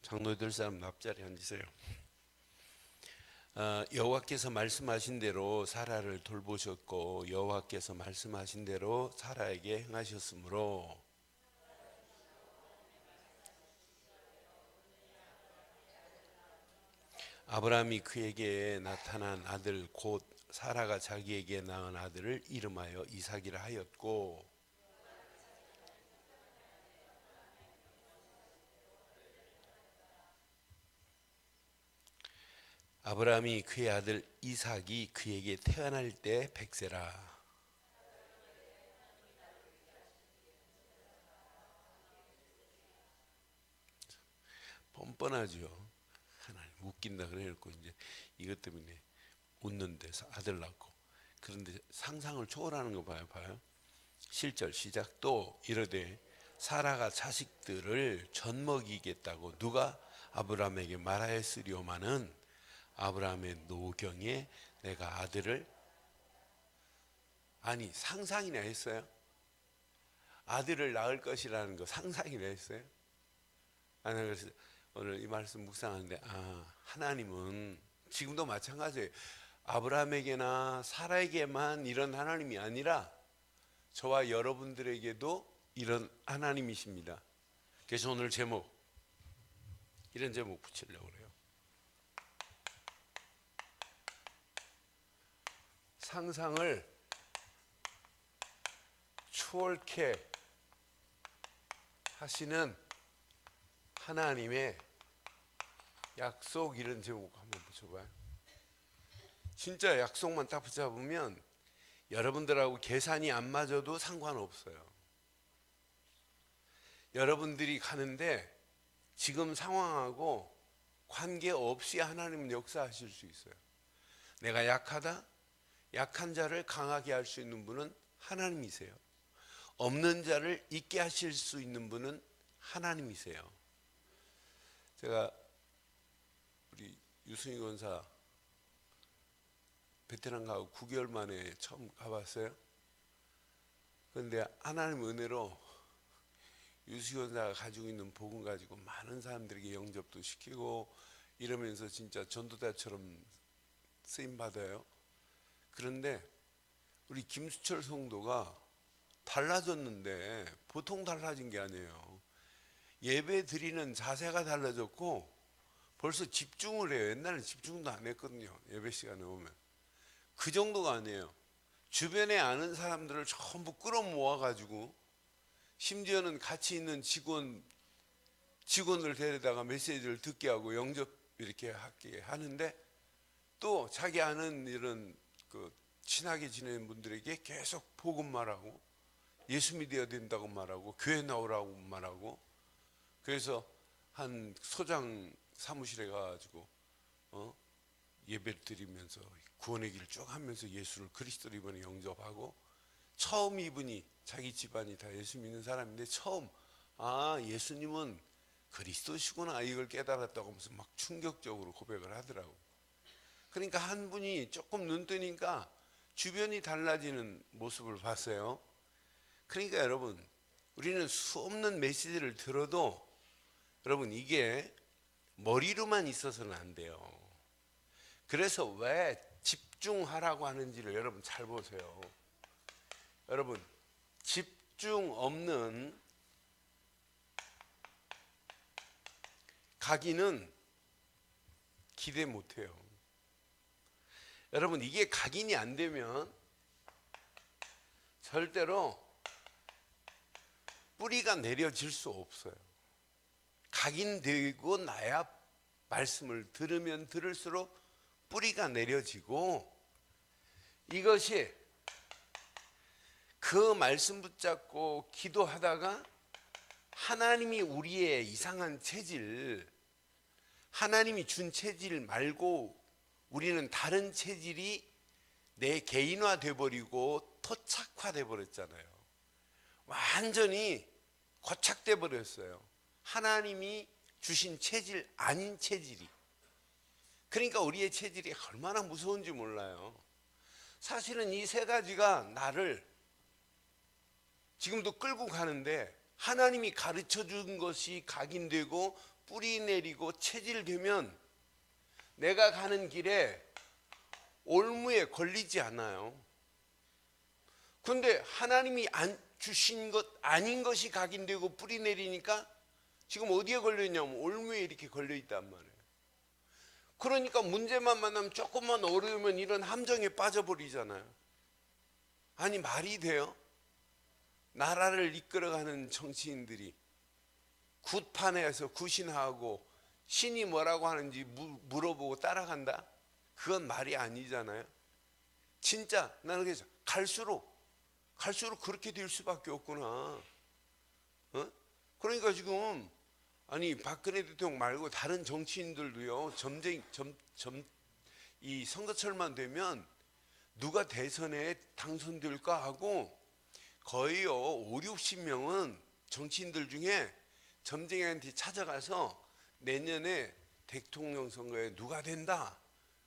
장로들 사람 앞자리에 앉으세요. 여호와께서 말씀하신 대로 사라를 돌보셨고 여호와께서 말씀하신 대로 사라에게 행하셨으므로 아브라함이 그에게 나타난 아들 곧 사라가 자기에게 낳은 아들을 이름하여 이삭이라 하였고, 아브라함이 그의 아들 이삭이 그에게 태어날 때 100세라. 뻔뻔하죠. 하나님 웃긴다 그래놓고 이제 이것 때문에 웃는데 아들 낳고. 그런데 상상을 초월하는 거 봐요. 실절 시작. 또 이르되 사라가 자식들을 젖먹이겠다고 누가 아브라함에게 말하였으리오마는 아브라함의 노경에 내가 아들을, 아니 상상이나 했어요? 아들을 낳을 것이라는 거 상상이나 했어요? 아니, 그래서 오늘 이 말씀 묵상하는데 하나님은 지금도 마찬가지예요. 아브라함에게나 사라에게만 이런 하나님이 아니라 저와 여러분들에게도 이런 하나님이십니다. 그래서 오늘 제목, 이런 제목 붙이려고 그래요. 상상을 초월케 하시는 하나님의 약속, 이런 제목 한번 붙여봐요. 진짜 약속만 딱 붙여보면 여러분들하고 계산이 안 맞아도 상관없어요. 여러분들이 가는데 지금 상황하고 관계없이 하나님은 역사하실 수 있어요. 내가 약하다? 약한 자를 강하게 할 수 있는 분은 하나님이세요. 없는 자를 있게 하실 수 있는 분은 하나님이세요. 제가 우리 유승희 권사 베테랑 가고 9개월 만에 처음 가봤어요. 그런데 하나님 은혜로 유승희 권사가 가지고 있는 복음 가지고 많은 사람들에게 영접도 시키고 이러면서 진짜 전도자처럼 쓰임 받아요. 그런데 우리 김수철 성도가 달라졌는데 보통 달라진 게 아니에요. 예배 드리는 자세가 달라졌고 벌써 집중을 해요. 옛날에는 집중도 안 했거든요. 예배 시간에 오면. 그 정도가 아니에요. 주변에 아는 사람들을 전부 끌어모아 가지고 심지어는 같이 있는 직원을 데려다가 메시지를 듣게 하고 영접 이렇게 하게 하는데, 또 자기 아는 이런 친하게 지내는 분들에게 계속 복음 말하고 예수 믿어야 된다고 말하고 교회 나오라고 말하고. 그래서 한 소장 사무실에 가가지고 예배를 드리면서 구원의 길을 쭉 하면서 예수를 그리스도로 이번에 영접하고, 처음 이분이 자기 집안이 다 예수 믿는 사람인데 처음 예수님은 그리스도시구나 이걸 깨달았다고 하면서 막 충격적으로 고백을 하더라고. 그러니까 한 분이 조금 눈 뜨니까 주변이 달라지는 모습을 봤어요. 그러니까 여러분, 우리는 수없는 메시지를 들어도 여러분 이게 머리로만 있어서는 안 돼요. 그래서 왜 집중하라고 하는지를 여러분 잘 보세요. 여러분, 집중 없는 각인은 기대 못해요. 여러분, 이게 각인이 안 되면 절대로 뿌리가 내려질 수 없어요. 각인되고 나야 말씀을 들으면 들을수록 뿌리가 내려지고, 이것이 그 말씀 붙잡고 기도하다가 하나님이 우리의 이상한 체질, 하나님이 준 체질 말고 우리는 다른 체질이 내 개인화 돼버리고 토착화 돼버렸잖아요. 완전히 고착돼 버렸어요. 하나님이 주신 체질 아닌 체질이. 그러니까 우리의 체질이 얼마나 무서운지 몰라요. 사실은 이 세 가지가 나를 지금도 끌고 가는데 하나님이 가르쳐 준 것이 각인되고 뿌리 내리고 체질되면 내가 가는 길에 올무에 걸리지 않아요. 그런데 하나님이 안 주신 것 아닌 것이 각인되고 뿌리 내리니까 지금 어디에 걸려있냐면 올무에 이렇게 걸려있단 말이에요. 그러니까 문제만 만나면 조금만 어려우면 이런 함정에 빠져버리잖아요. 아니 말이 돼요? 나라를 이끌어가는 정치인들이 굿판에서 굿신하고 신이 뭐라고 하는지 물어보고 따라간다? 그건 말이 아니잖아요. 진짜 나는 그래서 갈수록 그렇게 될 수밖에 없구나. 그러니까 지금 아니 박근혜 대통령 말고 다른 정치인들도요, 이 선거철만 되면 누가 대선에 당선될까 하고 거의요 5, 60명은 정치인들 중에 점쟁이한테 찾아가서 내년에 대통령 선거에 누가 된다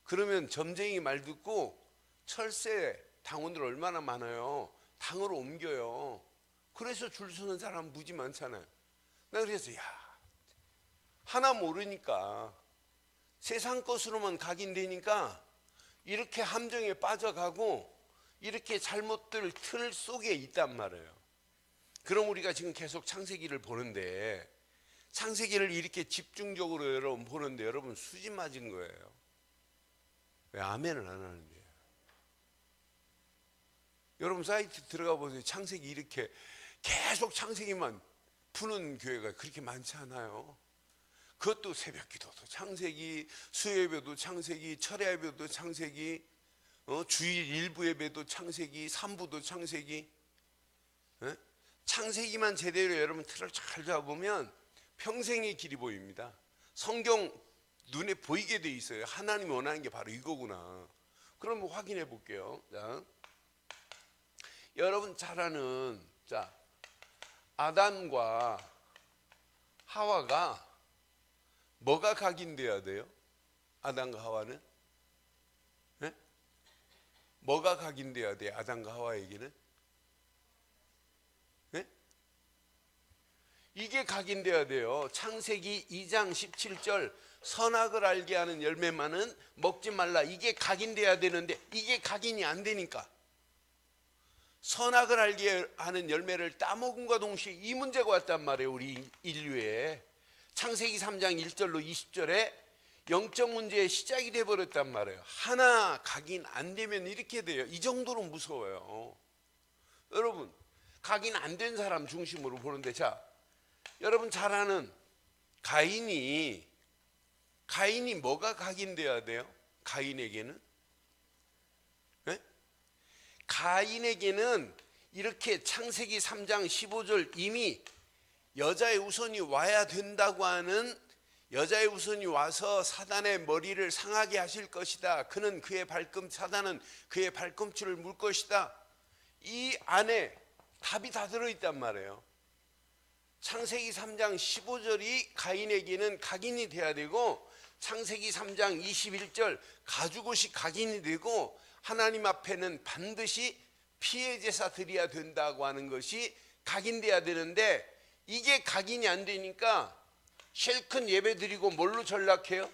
그러면 점쟁이 말 듣고 철새 당원들 얼마나 많아요. 당으로 옮겨요. 그래서 줄 서는 사람 무지 많잖아요. 나 그래서 하나 모르니까 세상 것으로만 각인되니까 이렇게 함정에 빠져가고 이렇게 잘못들 틀 속에 있단 말이에요. 그럼 우리가 지금 계속 창세기를 보는데 창세기를 이렇게 집중적으로 여러분 보는데 여러분 수지 맞은 거예요. 왜 아멘을 안 하는데요? 여러분 사이트 들어가 보세요. 창세기 이렇게 계속 창세기만 푸는 교회가 그렇게 많지 않아요. 그것도 새벽 기도도 창세기, 수요예배도 창세기, 철야 예배도 창세기, 주일 일부 예배도 창세기, 3부도 창세기. 창세기만 제대로 여러분 틀을 잘 잡으면 평생의 길이 보입니다. 성경 눈에 보이게 돼 있어요. 하나님이 원하는 게 바로 이거구나. 그럼 확인해 볼게요. 자, 여러분 잘 아는 아담과 하와가 뭐가 각인돼야 돼요? 아담과 하와는? 네? 뭐가 각인돼야 돼요? 아담과 하와에게는? 네? 이게 각인돼야 돼요. 창세기 2장 17절 선악을 알게 하는 열매만은 먹지 말라. 이게 각인돼야 되는데 이게 각인이 안 되니까 선악을 알게 하는 열매를 따먹음과 동시에 이 문제가 왔단 말이에요. 우리 인류에 창세기 3장 1절로 20절에 영적 문제의 시작이 돼버렸단 말이에요. 하나 각인 안 되면 이렇게 돼요. 이 정도로 무서워요. 여러분 각인 안 된 사람 중심으로 보는데 자 여러분 잘 아는 가인이 뭐가 각인돼야 돼요? 가인에게는? 네? 가인에게는 이렇게 창세기 3장 15절 이미 여자의 후손이 와야 된다고 하는 여자의 후손이 와서 사단의 머리를 상하게 하실 것이다. 그는 사단은 그의 발꿈치를 물 것이다. 이 안에 답이 다 들어있단 말이에요. 창세기 3장 15절이 가인에게는 각인이 돼야 되고 창세기 3장 21절 가죽옷이 각인이 되고 하나님 앞에는 반드시 피해 제사 드려야 된다고 하는 것이 각인돼야 되는데 이게 각인이 안 되니까 쉘큰 예배 드리고 뭘로 전락해요?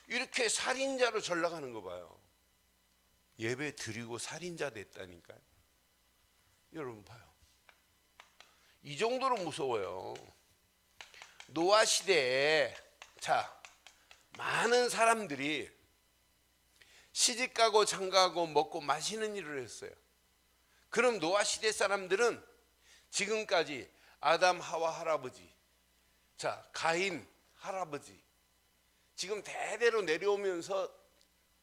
이렇게 살인자로 전락하는 거 봐요. 예배 드리고 살인자 됐다니까요. 여러분 봐요. 이 정도로 무서워요. 노아 시대에 많은 사람들이 시집가고 장가가고 먹고 마시는 일을 했어요. 그럼 노아 시대 사람들은 지금까지 아담 하와 할아버지, 가인 할아버지 지금 대대로 내려오면서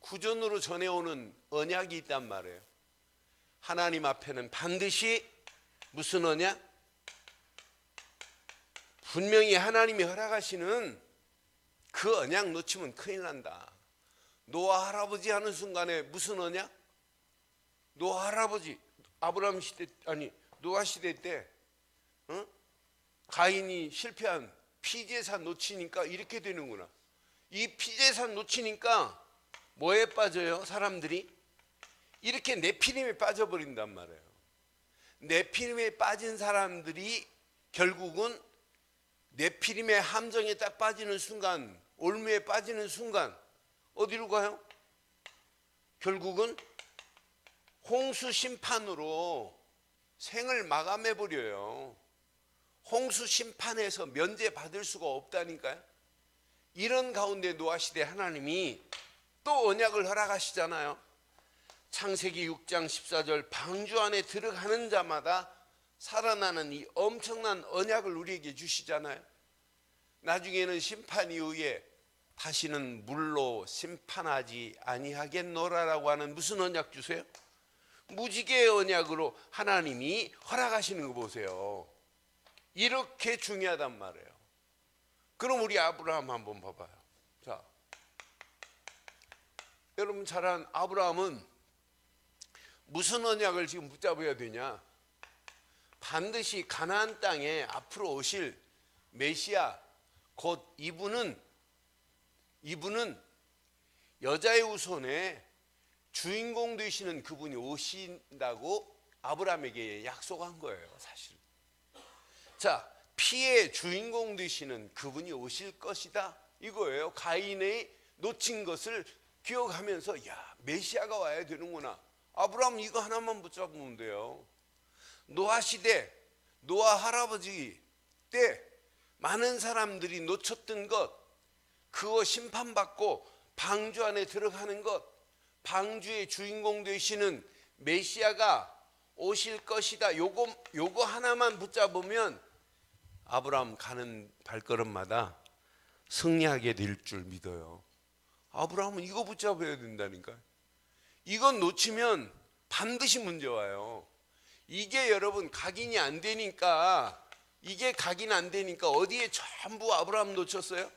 구전으로 전해오는 언약이 있단 말이에요. 하나님 앞에는 반드시 무슨 언약? 분명히 하나님이 허락하시는 그 언약 놓치면 큰일 난다. 노아 할아버지 하는 순간에 무슨 언약? 노아 할아버지 아브라함 시대 노아 시대 때 가인이 실패한 피제산 놓치니까 이렇게 되는구나. 이 피제산 놓치니까 뭐에 빠져요? 사람들이 이렇게 네피림에 빠져버린단 말이에요. 네피림에 빠진 사람들이 결국은 네피림의 함정에 딱 빠지는 순간, 올무에 빠지는 순간 어디로 가요? 결국은 홍수 심판으로 생을 마감해 버려요. 홍수 심판에서 면제받을 수가 없다니까요. 이런 가운데 노아 시대 하나님이 또 언약을 허락하시잖아요. 창세기 6장 14절 방주 안에 들어가는 자마다 살아나는 이 엄청난 언약을 우리에게 주시잖아요. 나중에는 심판 이후에 다시는 물로 심판하지 아니하겠노라라고 하는 무슨 언약 주세요? 무지개의 언약으로 하나님이 허락하시는 거 보세요. 이렇게 중요하단 말이에요. 그럼 우리 아브라함 한번 봐봐요. 자, 여러분 잘 아는 아브라함은 무슨 언약을 지금 붙잡아야 되냐? 반드시 가나안 땅에 앞으로 오실 메시아, 곧 이분은 여자의 후손의 주인공 되시는 그분이 오신다고 아브라함에게 약속한 거예요, 사실. 자, 피의 주인공 되시는 그분이 오실 것이다 이거예요. 가인의 놓친 것을 기억하면서 야, 메시아가 와야 되는구나. 아브라함 이거 하나만 붙잡으면 돼요. 노아 시대, 노아 할아버지 때 많은 사람들이 놓쳤던 것, 그거 심판받고 방주 안에 들어가는 것, 방주의 주인공 되시는 메시아가 오실 것이다. 요거 하나만 붙잡으면 아브라함 가는 발걸음마다 승리하게 될 줄 믿어요. 아브라함은 이거 붙잡아야 된다니까요. 이건 놓치면 반드시 문제 와요. 이게 여러분 각인이 안 되니까, 어디에 전부 아브라함 놓쳤어요?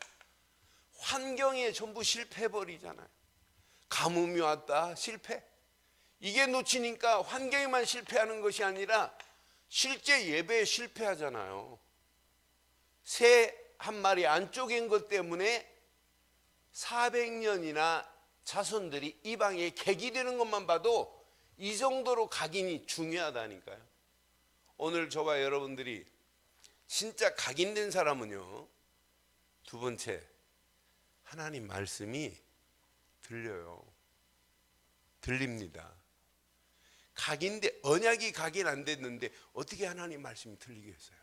환경에 전부 실패해버리잖아요. 가뭄이 왔다, 실패. 이게 놓치니까 환경에만 실패하는 것이 아니라 실제 예배에 실패하잖아요. 새 한 마리 안 쪼갠 것 때문에 400년이나 자손들이 이방에 객이 되는 것만 봐도 이 정도로 각인이 중요하다니까요. 오늘 저와 여러분들이 진짜 각인된 사람은요, 두 번째, 하나님 말씀이 들립니다. 각인데 언약이 각인 안 됐는데 어떻게 하나님 말씀이 들리겠어요?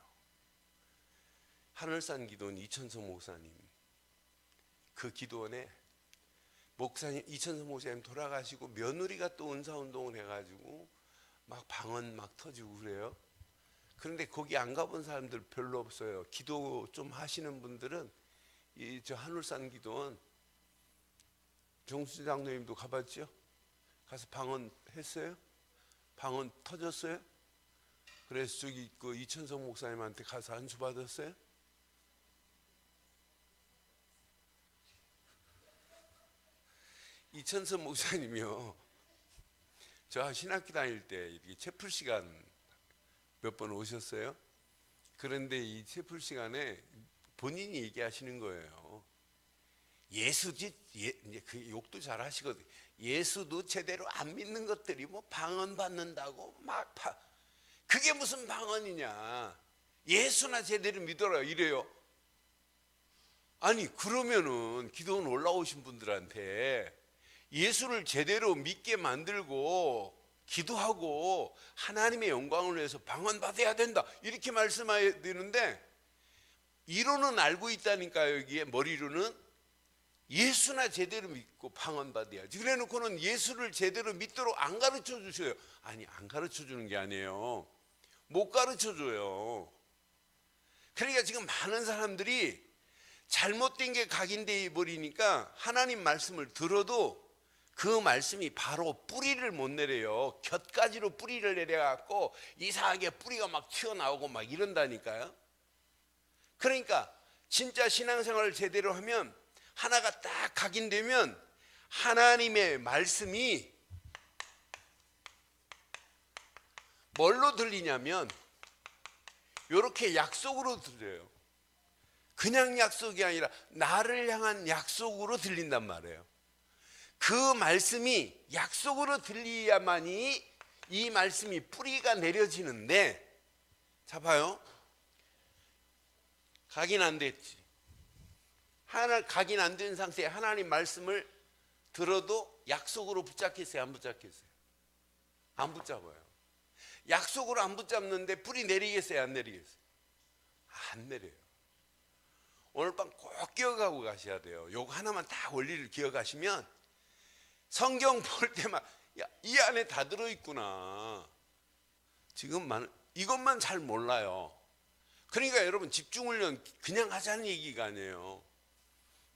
하늘산 기도원 이천성 목사님, 그 기도원에 목사님, 이천성 목사님 돌아가시고 며느리가 또 은사운동을 해가지고 막 방언 막 터지고 그래요. 그런데 거기 안 가본 사람들 별로 없어요. 기도 좀 하시는 분들은 저 하늘산 기도원, 정수 장로님도 가봤죠? 가서 방언 했어요? 방언 터졌어요? 그래서 저기 그 이천성 목사님한테 가서 안수 받았어요? 이천성 목사님이요, 저 신학교 다닐 때 이렇게 채플 시간 몇 번 오셨어요. 그런데 이 채플 시간에 본인이 얘기하시는 거예요. 이제 그 욕도 잘 하시거든요. 예수도 제대로 안 믿는 것들이 뭐 방언 받는다고 막 그게 무슨 방언이냐, 예수나 제대로 믿어라 이래요. 아니 그러면은 기도원 올라오신 분들한테 예수를 제대로 믿게 만들고 기도하고 하나님의 영광을 위해서 방언 받아야 된다 이렇게 말씀해야 되는데, 이론은 알고 있다니까요. 여기에 머리로는 예수나 제대로 믿고 방언 받아야지. 그래놓고는 예수를 제대로 믿도록 안 가르쳐 주셔요. 아니 안 가르쳐 주는 게 아니에요, 못 가르쳐 줘요. 그러니까 지금 많은 사람들이 잘못된 게 각인돼 버리니까 하나님 말씀을 들어도 그 말씀이 바로 뿌리를 못 내려요. 곁가지로 뿌리를 내려갖고 이상하게 뿌리가 막 튀어나오고 막 이런다니까요. 그러니까 진짜 신앙생활을 제대로 하면, 하나가 딱 각인되면 하나님의 말씀이 뭘로 들리냐면 이렇게 약속으로 들려요. 그냥 약속이 아니라 나를 향한 약속으로 들린단 말이에요. 그 말씀이 약속으로 들려야만이 이 말씀이 뿌리가 내려지는데, 자 봐요. 각인 안 됐지. 각인 안 된 상태에 하나님 말씀을 들어도 약속으로 붙잡겠어요? 안 붙잡겠어요? 안 붙잡아요. 약속으로 안 붙잡는데 뿌리 내리겠어요? 안 내리겠어요? 안 내려요. 오늘 밤 꼭 기억하고 가셔야 돼요. 요거 하나만 다 원리를 기억하시면 성경 볼 때만 이 안에 다 들어있구나. 지금 이것만 잘 몰라요. 그러니까 여러분 집중훈련 그냥 하자는 얘기가 아니에요.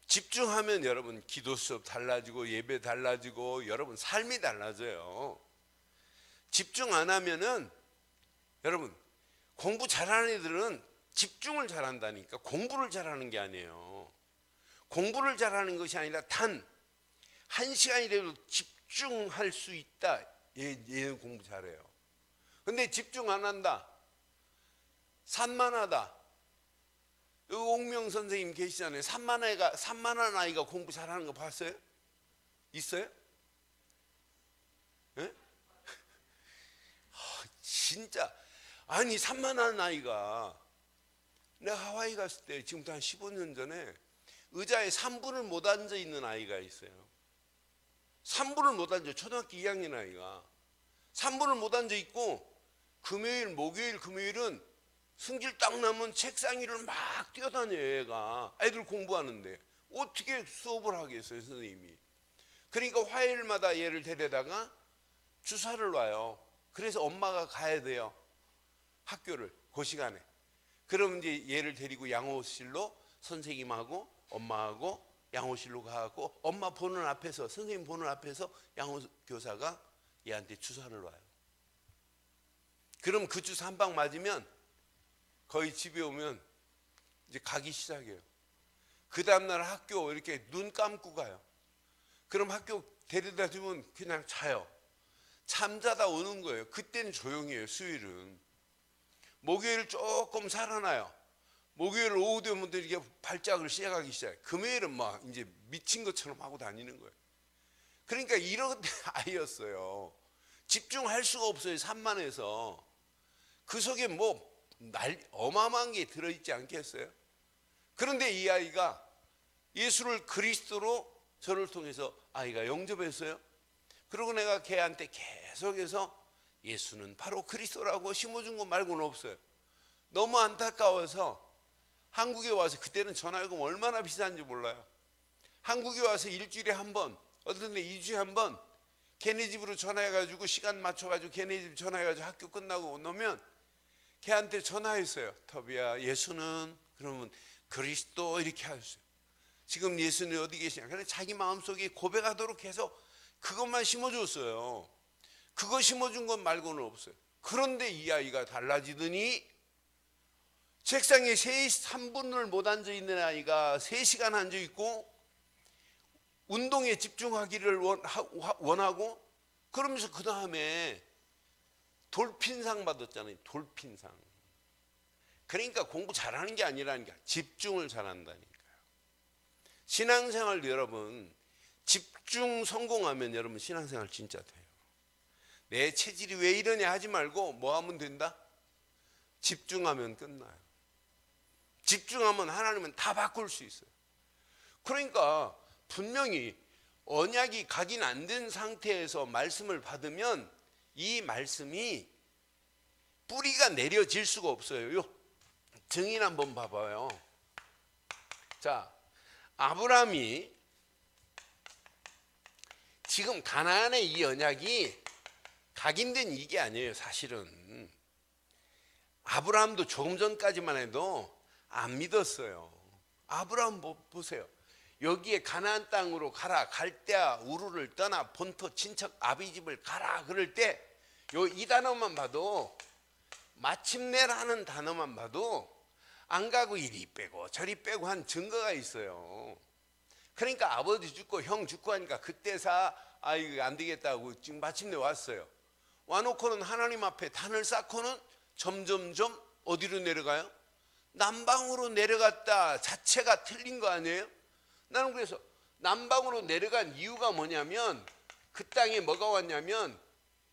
집중하면 여러분 기도 수업 달라지고 예배 달라지고 여러분 삶이 달라져요. 집중 안 하면은 여러분 공부 잘하는 애들은 집중을 잘한다니까. 공부를 잘하는 게 아니에요. 공부를 잘하는 것이 아니라 단 1시간이라도 집중할 수 있다. 얘는 공부 잘해요. 근데 집중 안 한다. 산만하다. 여기 옥명 선생님 계시잖아요. 산만한 아이가 공부 잘하는 거 봤어요? 있어요? 네? 진짜 아니 산만한 아이가, 내가 하와이 갔을 때 지금부터 한 15년 전에 의자에 3분을 못 앉아 있는 아이가 있어요. 3분을 못 앉아. 초등학교 2학년 아이가 3분을 못 앉아 있고 금요일 목요일 금요일은 승질 딱 나면 책상 위를 막 뛰어다녀요. 얘가 애들 공부하는데 어떻게 수업을 하겠어요 선생님이. 그러니까 화요일마다 얘를 데려다가 주사를 놔요. 그래서 엄마가 가야 돼요 학교를 그 시간에. 그러면 이제 얘를 데리고 양호실로 선생님하고 엄마하고 양호실로 가고 엄마 보는 앞에서 선생님 보는 앞에서 양호 교사가 얘한테 주사를 놔요. 그럼 그 주사 한 방 맞으면 거의 집에 오면 이제 가기 시작해요. 그 다음날 학교 이렇게 눈 감고 가요. 그럼 학교 데려다 주면 그냥 자요. 잠자다 오는 거예요. 그때는 조용해요. 수요일은. 목요일 조금 살아나요. 목요일 오후 되면 이렇게 발작을 시작하기 시작해요. 금요일은 막 이제 미친 것처럼 하고 다니는 거예요. 그러니까 이런 아이였어요. 집중할 수가 없어요. 산만해서. 그 속에 뭐 어마어마한 게 들어있지 않겠어요? 그런데 이 아이가 예수를 그리스도로 저를 통해서 아이가 영접했어요. 그리고 내가 걔한테 계속해서 예수는 바로 그리스도라고 심어준 거 말고는 없어요. 너무 안타까워서 한국에 와서, 그때는 전화요금 얼마나 비싼지 몰라요. 한국에 와서 일주일에 한 번, 어떤 데 2주에 한 번 걔네 집으로 전화해가지고 시간 맞춰가지고 걔네 집 전화해가지고 학교 끝나고 놓으면 걔한테 전화했어요. 터비야, 예수는 그러면 그리스도 이렇게 하셨어요. 지금 예수는 어디 계시냐. 그래서 자기 마음속에 고백하도록 해서 그것만 심어줬어요. 그거 심어준 것 말고는 없어요. 그런데 이 아이가 달라지더니 책상에 3분을 못 앉아있는 아이가 3시간 앉아있고 운동에 집중하기를 원하고, 그러면서 그 다음에 돌핀상 받았잖아요. 돌핀상. 그러니까 공부 잘하는 게 아니라니까 집중을 잘한다니까요. 신앙생활 여러분 집중 성공하면 여러분 신앙생활 진짜 돼요. 내 체질이 왜 이러냐 하지 말고 뭐 하면 된다? 집중하면 끝나요. 집중하면 하나님은 다 바꿀 수 있어요. 그러니까 분명히 언약이 각인 안 된 상태에서 말씀을 받으면 이 말씀이 뿌리가 내려질 수가 없어요. 요 증인 한번 봐봐요. 자, 아브라함이 지금 가나안의 이 언약이 각인된 이게 아니에요. 사실은 아브라함도 조금 전까지만 해도 안 믿었어요. 아브라함 보세요. 여기에 가나안 땅으로 가라, 갈대아 우르를 떠나 본토 친척 아비 집을 가라 그럴 때 이 단어만 봐도, 마침내라는 단어만 봐도 안 가고 이리 빼고 저리 빼고 한 증거가 있어요. 그러니까 아버지 죽고 형 죽고 하니까 그때사 이거 안 되겠다고 지금 마침내 왔어요. 와놓고는 하나님 앞에 단을 쌓고는 점점점 어디로 내려가요? 남방으로 내려갔다 자체가 틀린 거 아니에요? 나는 그래서 남방으로 내려간 이유가 뭐냐면 그 땅에 뭐가 왔냐면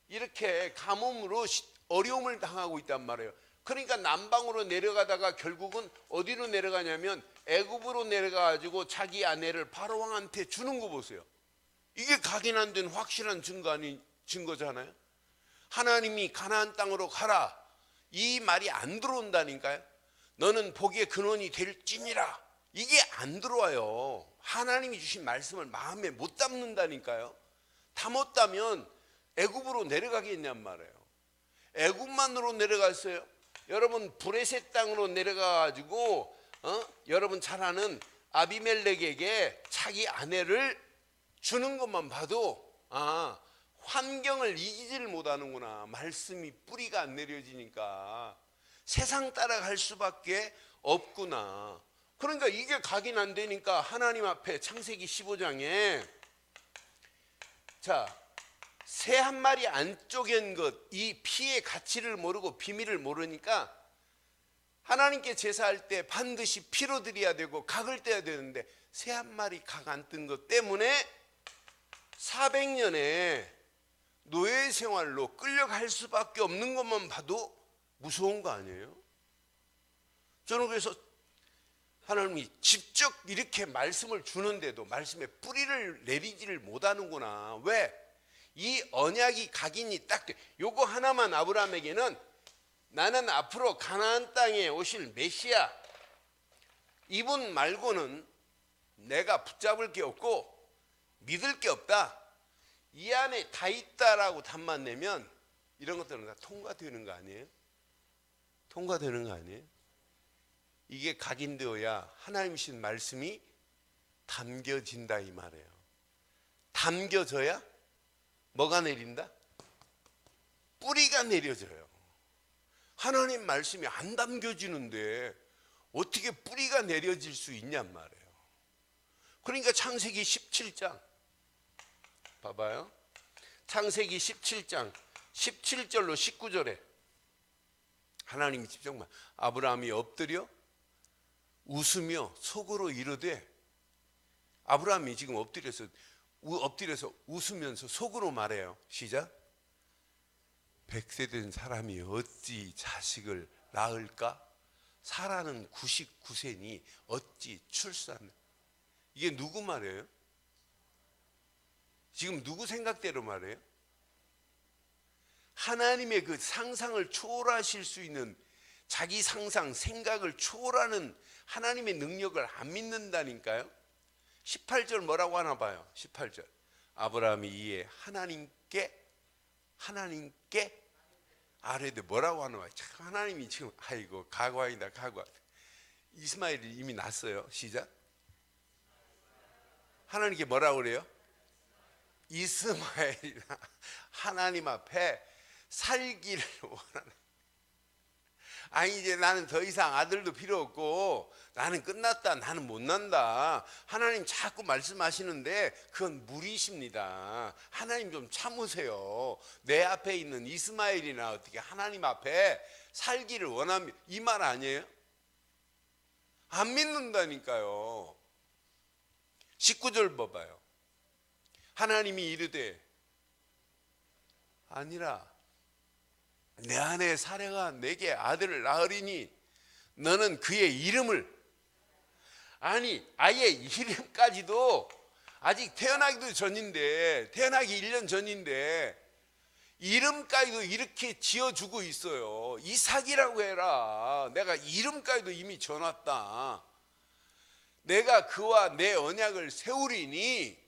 이렇게 가뭄으로 어려움을 당하고 있단 말이에요. 그러니까 남방으로 내려가다가 결국은 어디로 내려가냐면 애굽으로 내려가가지고 자기 아내를 바로왕한테 주는 거 보세요. 이게 각인한 된 확실한 증거잖아요. 하나님이 가나안 땅으로 가라, 이 말이 안 들어온다니까요. 너는 복의 근원이 될지니라, 이게 안 들어와요. 하나님이 주신 말씀을 마음에 못 담는다니까요. 담았다면 애굽으로 내려가겠냔 말이에요. 애굽만으로 내려갔어요. 여러분 브레셋 땅으로 내려가가지고 여러분 잘 아는 아비멜렉에게 자기 아내를 주는 것만 봐도 환경을 이기지를 못하는구나. 말씀이 뿌리가 안 내려지니까 세상 따라갈 수밖에 없구나. 그러니까 이게 각인 안 되니까 하나님 앞에 창세기 15장에 새 한 마리 안 쪼갠 것, 이 피의 가치를 모르고 비밀을 모르니까 하나님께 제사할 때 반드시 피로 드려야 되고 각을 떼야 되는데 새 한 마리 각 안 뜬 것 때문에 400년의 노예 생활로 끌려갈 수밖에 없는 것만 봐도 무서운 거 아니에요? 저는 그래서 하나님이 직접 이렇게 말씀을 주는데도 말씀에 뿌리를 내리지를 못하는구나. 왜? 이 언약이 각인이 딱 돼. 요거 하나만 아브라함에게는 나는 앞으로 가나안 땅에 오실 메시아, 이분 말고는 내가 붙잡을 게 없고 믿을 게 없다, 이 안에 다 있다라고 답만 내면 이런 것들은 다 통과되는 거 아니에요? 통과되는 거 아니에요? 이게 각인되어야 하나님이신 말씀이 담겨진다 이 말이에요. 담겨져야 뭐가 내린다? 뿌리가 내려져요. 하나님 말씀이 안 담겨지는데 어떻게 뿌리가 내려질 수 있냔 말이에요. 그러니까 창세기 17장 봐봐요. 창세기 17장 17절로 19절에 하나님이 직접 아브라함이 엎드려 웃으며 속으로 이르되, 아브라함이 지금 엎드려서 웃으면서 속으로 말해요. 시작. 100세 된 사람이 어찌 자식을 낳을까? 사라는 99세니 어찌 출산. 이게 누구 말이에요? 지금 누구 생각대로 말해요? 하나님의 그 상상을 초월하실 수 있는, 자기 상상, 생각을 초월하는 하나님의 능력을 안 믿는다니까요. 18절 뭐라고 하나 봐요. 18절. 아브라함이 이에 하나님께 아뢰되 뭐라고 하나 봐요. 참 하나님이 지금 아이고 가과이다 가과. 이스마엘이 이미 났어요. 시작. 하나님께 뭐라고 그래요? 이스마엘이나 하나님 앞에 살기를 원하는. 아니 이제 나는 더 이상 아들도 필요 없고 나는 끝났다, 나는 못 난다. 하나님 자꾸 말씀하시는데 그건 무리십니다. 하나님 좀 참으세요. 내 앞에 있는 이스마엘이나 어떻게 하나님 앞에 살기를 원합니다, 이 말 아니에요? 안 믿는다니까요. 19절 봐봐요. 하나님이 이르되 아니라 내 아내 사레가 내게 아들을 낳으리니 너는 그의 이름을, 아니 아예 이름까지도 아직 태어나기도 전인데, 태어나기 1년 전인데 이름까지도 이렇게 지어주고 있어요. 이삭이라고 해라. 내가 이름까지도 이미 줘놨다. 내가 그와 내 언약을 세우리니,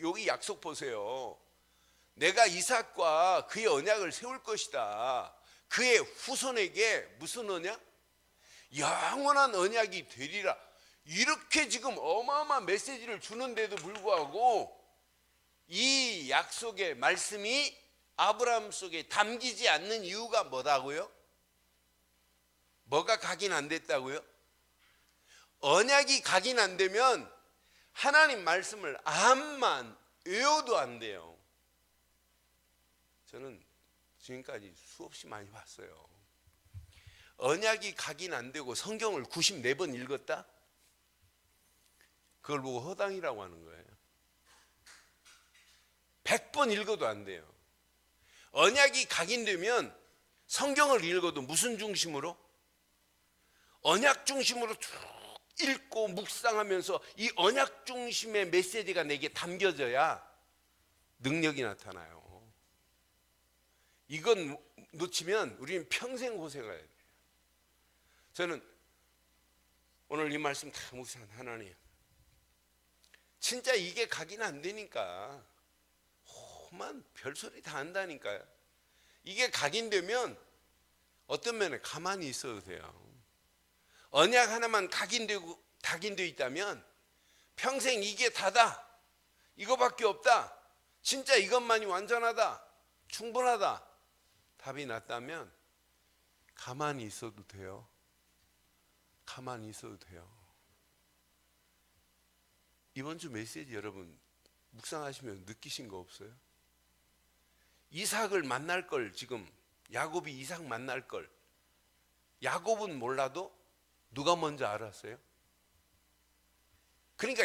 여기 약속 보세요. 내가 이삭과 그의 언약을 세울 것이다. 그의 후손에게 무슨 언약? 영원한 언약이 되리라. 이렇게 지금 어마어마한 메시지를 주는데도 불구하고 이 약속의 말씀이 아브라함 속에 담기지 않는 이유가 뭐다고요? 뭐가 각인 안 됐다고요? 언약이 각인 안 되면 하나님 말씀을 암만 외워도 안 돼요. 저는 지금까지 수없이 많이 봤어요. 언약이 각인 안 되고 성경을 94번 읽었다? 그걸 보고 허당이라고 하는 거예요. 100번 읽어도 안 돼요. 언약이 각인되면 성경을 읽어도 무슨 중심으로? 언약 중심으로 쭉 읽고 묵상하면서 이 언약 중심의 메시지가 내게 담겨져야 능력이 나타나요. 이건 놓치면 우리는 평생 고생해야 돼요. 저는 오늘 이 말씀 다 묵상한 하나님, 진짜 이게 각인 안 되니까 험한 별소리 다 한다니까요. 이게 각인되면 어떤 면에 가만히 있어도 돼요. 언약 하나만 각인되어 있다면 평생 이게 다다, 이거밖에 없다, 진짜 이것만이 완전하다, 충분하다, 답이 났다면 가만히 있어도 돼요. 가만히 있어도 돼요. 이번 주 메시지 여러분 묵상하시면 느끼신 거 없어요? 이삭을 만날 걸, 지금 야곱이 이삭 만날 걸 야곱은 몰라도 누가 먼저 알았어요? 그러니까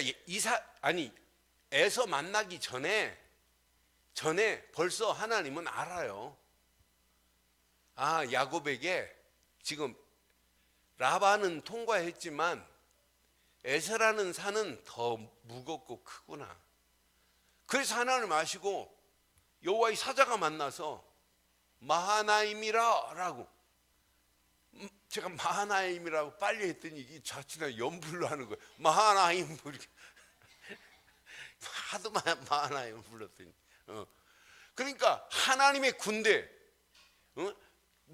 에서 만나기 전에 벌써 하나님은 알아요. 아, 야곱에게 지금 라반은 통과했지만 에서라는 산은 더 무겁고 크구나. 그래서 하나님 아시고 여호와의 사자가 만나서 마하나임이라 라고, 제가 마하나임이라고 빨리 했더니 이 자칫나 연불로 하는 거예요. 마하나임 이렇게 하도 마하나임 불렀더니 그러니까 하나님의 군대,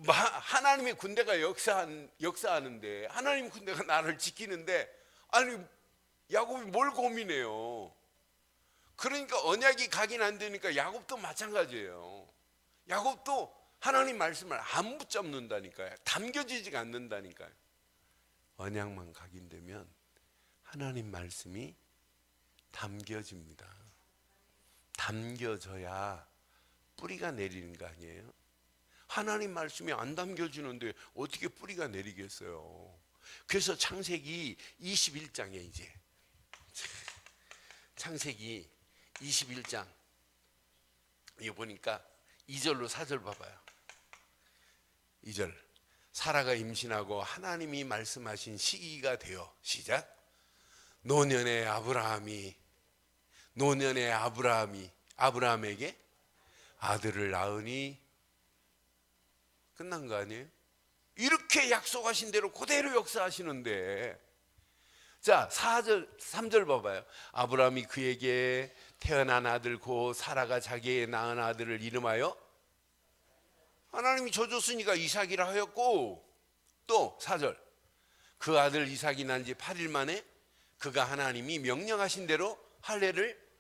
하나님의 군대가 역사하는데, 하나님 군대가 나를 지키는데, 아니 야곱이 뭘 고민해요? 그러니까 언약이 각인 안 되니까 야곱도 마찬가지예요. 야곱도 하나님 말씀을 안 붙잡는다니까요. 담겨지지가 않는다니까요. 언약만 각인되면 하나님 말씀이 담겨집니다. 담겨져야 뿌리가 내리는 거 아니에요? 하나님 말씀이 안 담겨지는데 어떻게 뿌리가 내리겠어요? 그래서 창세기 21장에 이제 창세기 21장 이거 보니까 2절로 4절 봐봐요. 2절, 사라가 임신하고 하나님이 말씀하신 시기가 되어, 시작. 노년의 아브라함에게 아들을 낳으니, 끝난 거 아니에요? 이렇게 약속하신 대로 그대로 역사하시는데, 자 4절 3절 봐봐요. 아브라함이 그에게 태어난 아들 곧 사라가 자기의 낳은 아들을 이름하여, 하나님이 줘줬으니까 이삭이라 하였고, 또 4절, 그 아들 이삭이 난 지 8일 만에 그가 하나님이 명령하신 대로 할례를,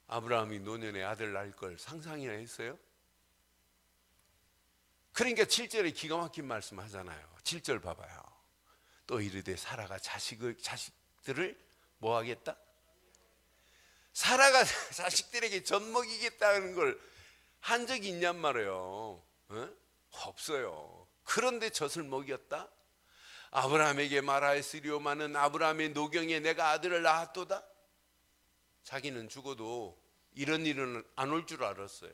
아브라함이 노년에 아들 낳을 걸 상상이나 했어요? 그러니까 7절에 기가 막힌 말씀 하잖아요. 7절 봐봐요. 또 이르되 사라가 자식들을 뭐 하겠다? 사라가 자식들에게 젖 먹이겠다는 걸 한 적이 있냔 말이에요. 없어요. 그런데 젖을 먹였다? 아브라함에게 말하였으리오마는 아브라함의 노경에 내가 아들을 낳았도다. 자기는 죽어도 이런 일은 안 올 줄 알았어요.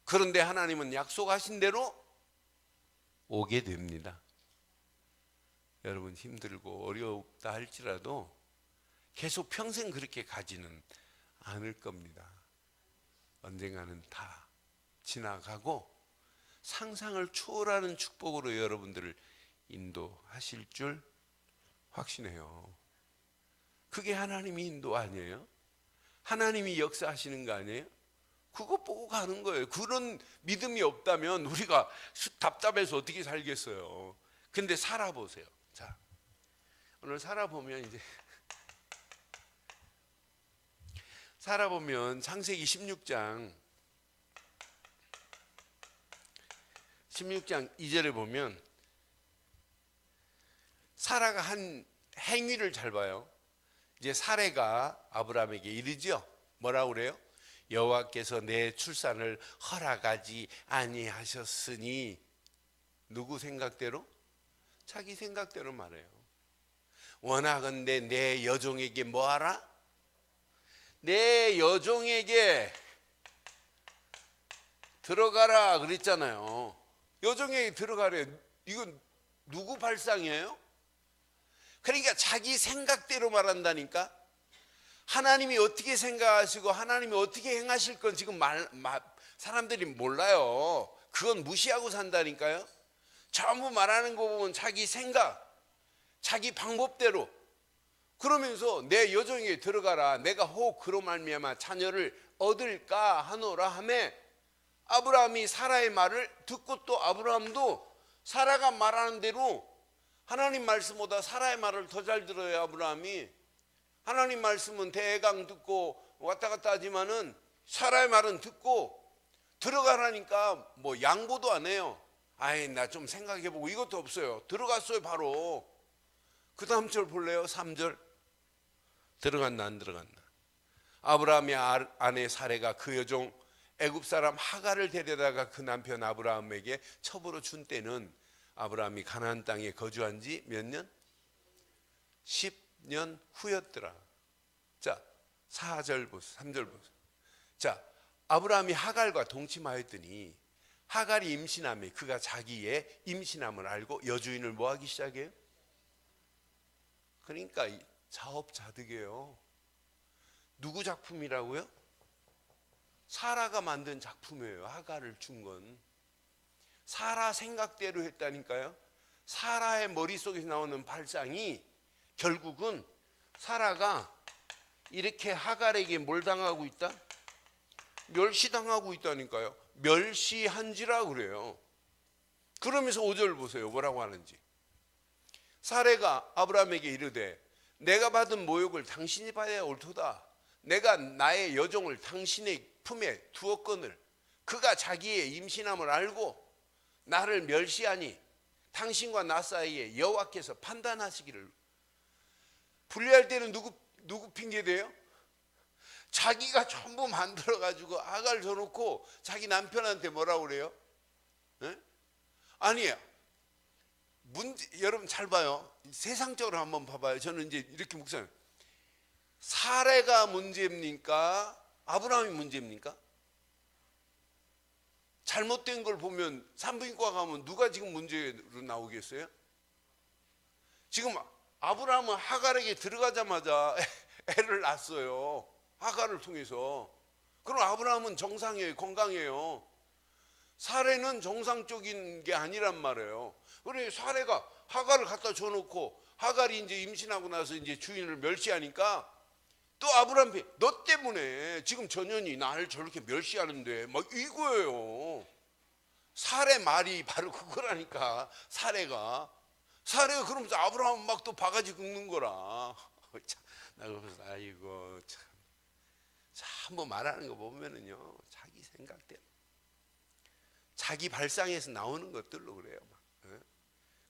그런데 하나님은 약속하신 대로 오게 됩니다. 여러분 힘들고 어렵다 할지라도 계속 평생 그렇게 가지는 않을 겁니다. 언젠가는 다 지나가고 상상을 초월하는 축복으로 여러분들을 인도하실 줄 확신해요. 그게 하나님이 인도 아니에요? 하나님이 역사하시는 거 아니에요? 그거 보고 가는 거예요. 그런 믿음이 없다면 우리가 답답해서 어떻게 살겠어요? 근데 살아보세요. 자, 오늘 살아보면 이제 창세기 16장 2절에 보면 사라가 한 행위를 잘 봐요. 이제 사례가 아브라함에게 이르죠. 뭐라고 그래요? 여호와께서 내 출산을 허락하지 아니하셨으니, 누구 생각대로? 자기 생각대로 말해요. 원하건대 내 여종에게 뭐하라? 내 여종에게 들어가라 그랬잖아요. 여종에게 들어가래. 이건 누구 발상이에요? 그러니까 자기 생각대로 말한다니까. 하나님이 어떻게 생각하시고 하나님이 어떻게 행하실 건 지금 사람들이 몰라요. 그건 무시하고 산다니까요. 전부 말하는 거 보면 자기 생각, 자기 방법대로. 그러면서 내 여종에게 들어가라. 내가 혹 그로 말미암아 자녀를 얻을까 하노라 하매, 아브라함이 사라의 말을 듣고 또 아브라함도 사라가 말하는 대로 하나님 말씀보다 사라의 말을 더 잘 들어요. 아브라함이 하나님 말씀은 대강 듣고 왔다 갔다 하지만은 사라의 말은 듣고 들어가라니까 뭐 양보도 안 해요. 아이 나 좀 생각해보고 이것도 없어요. 들어갔어요 바로. 그 다음 절 볼래요? 3절. 들어갔나 안 들어갔나. 아브라함의 아내 사레가 그 여종 애굽 사람 하갈을 데려다가 그 남편 아브라함에게 첩으로 준 때는 아브라함이 가나안 땅에 거주한 지 몇 년? 10년 후였더라. 자 4절 보세요. 3절 보세요. 자 아브라함이 하갈과 동침하였더니 하갈이 임신함에 그가 자기의 임신함을 알고 여주인을 뭐하기 시작해요? 그러니까 자업자득이에요. 누구 작품이라고요? 사라가 만든 작품이에요. 하갈을 준 건 사라 생각대로 했다니까요. 사라의 머릿속에서 나오는 발상이 결국은 사라가 이렇게 하갈에게 뭘 당하고 있다? 멸시당하고 있다니까요. 멸시한지라 그래요. 그러면서 5절 보세요. 뭐라고 하는지. 사레가 아브라함에게 이르되 내가 받은 모욕을 당신이 받아야 옳도다. 내가 나의 여종을 당신의 품에 두었거늘 그가 자기의 임신함을 알고 나를 멸시하니 당신과 나 사이에 여호와께서 판단하시기를. 분리할 때는 누구 핑계대요? 자기가 전부 만들어가지고 하갈 줘놓고 자기 남편한테 뭐라고 그래요? 네? 아니에요. 여러분 잘 봐요. 세상적으로 한번 봐봐요. 저는 이제 이렇게 묵상해요. 사례가 문제입니까? 아브라함이 문제입니까? 잘못된 걸 보면 산부인과 가면 누가 지금 문제로 나오겠어요? 지금 아브라함은 하갈에게 들어가자마자 애를 낳았어요. 하갈을 통해서. 그럼 아브라함은 정상이에요. 건강해요. 사례는 정상적인 게 아니란 말이에요. 그래 사례가 하갈을 갖다 줘놓고 하갈이 이제 임신하고 나서 이제 주인을 멸시하니까 또 아브라함이 너 때문에 지금 전현이 나를 저렇게 멸시하는데 막 이거예요. 사례 말이 바로 그거라니까. 사례가 그러면서 아브라함은 막 또 바가지 긁는 거라. 나 그래서 아이고 참 한번 말하는 거 보면은요 자기 생각대로 자기 발상에서 나오는 것들로 그래요.